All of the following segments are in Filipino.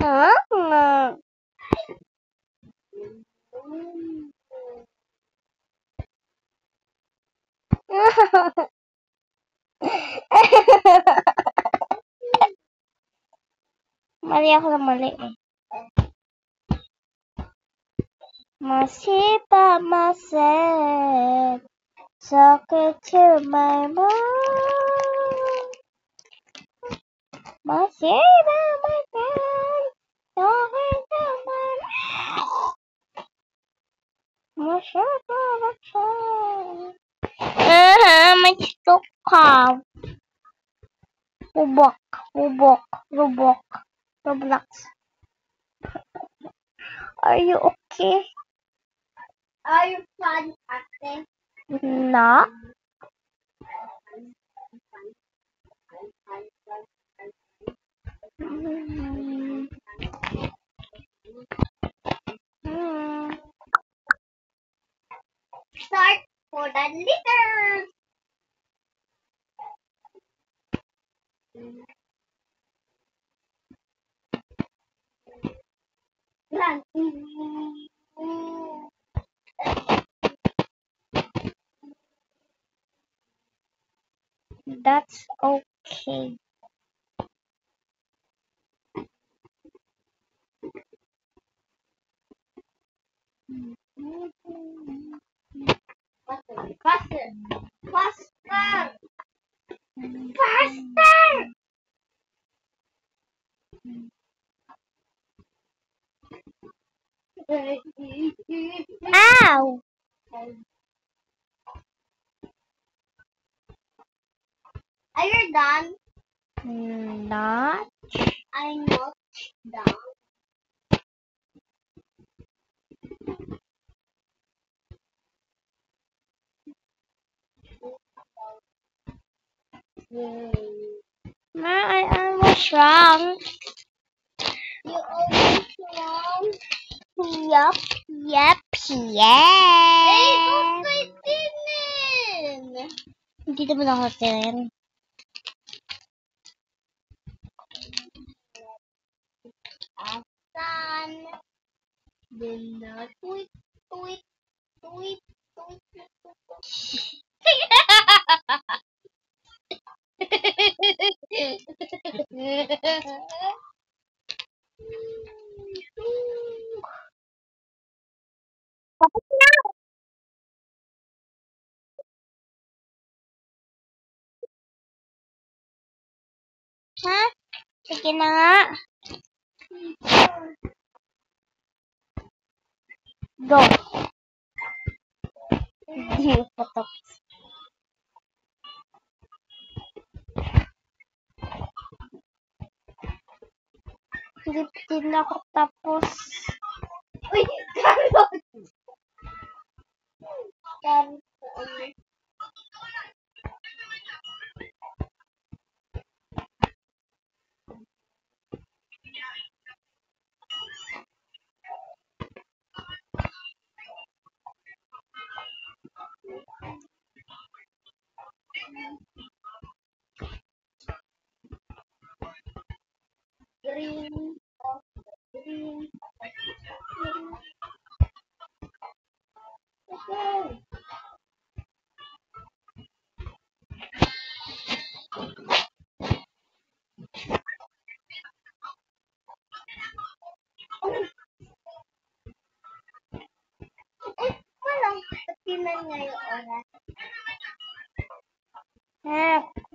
Ah. Mali ako na mali eh. Masipa myself, socket to my mind. Masipa myself, socket to my mind. Masipa myself. May stroke ka. Roblox. Are you okay? Are you fun, ate? Not. Start for the letters. Lang. That's okay. Faster. Faster. Ow! Are you done? Not. I'm not done. No, I almost wrong. You always wrong. Yup. Hey, go straight in. Hindi naman ako tinin. Asan? Then tweet. Tapos na. Ha? Sige na nga. Go. Hindi pa tapos. Hindi na ako tapos. Uy, Carlos! Carlos. Green. Green. Okay. Walang patinan nga yung oras.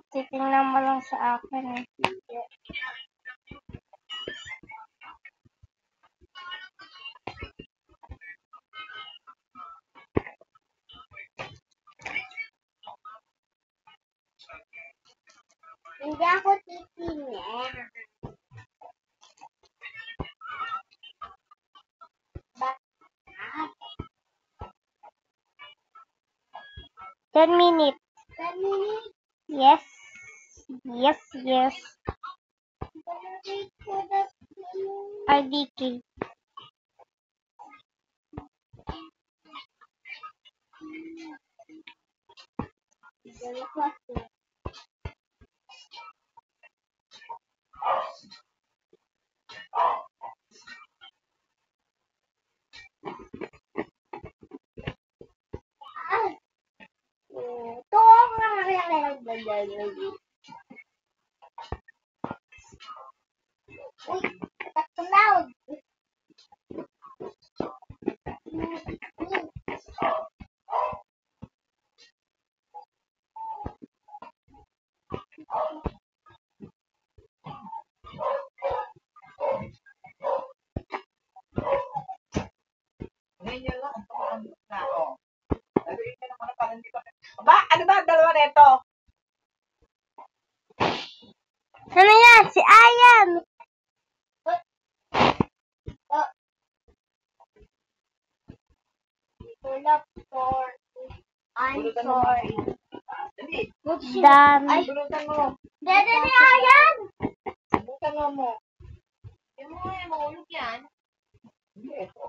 Titingnan mo lang sa akin eh. Hindi ako titingin. Bakit? 10 minutes. 10 minutes. Yes. Gonna wait for the RDK. Uy, that's loud. Ganyan lang. Ang na, oh. Lagyan ka naman para hindi pa. Ba, ano ba? Dalawa neto. Ano yan? Si Ayan! I'm Bulutan mo. sorry. Dali. Dan. Bulutan mo. Dede ni Ayan! Bulutan mo. Yung mga mahulog yan. Hindi, ito.